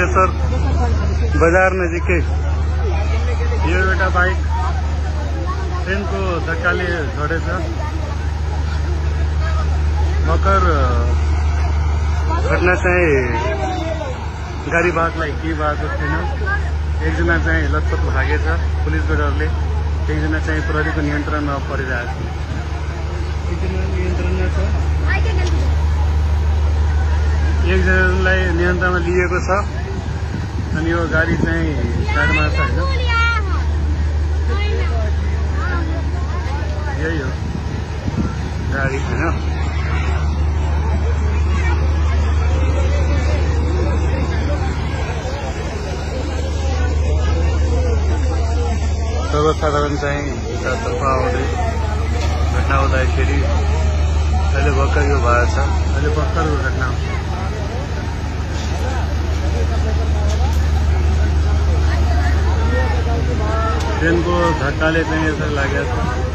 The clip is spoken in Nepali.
महेश्वर बजार नजिकै यो एउटा बाइक ट्रेनको धक्काले झरेछ। भर्खर घटना चाहिँ गाडी वाहकलाई केही भएको छैन। एकजना चाहिँ लतपत भागेछ पुलिसको डरले। एकजना चाहिँ प्रहरीको नियन्त्रणमा परिरहेको छ। एकजना नियन्त्रणमा छ, एकजनालाई नियन्त्रणमा लिएको छ अनि यो गाडी चाहिँ साइडमा छ हैन। यही हो गाडी हैन। सर्वसाधारण चाहिँ यतातर्फ आउँदै घटना हुँदाखेरि अहिले भर्खर यो भएको छ। अहिले भर्खरको घटना हो। ट्रेनको धक्काले चाहिँ यसरी लागेको छ।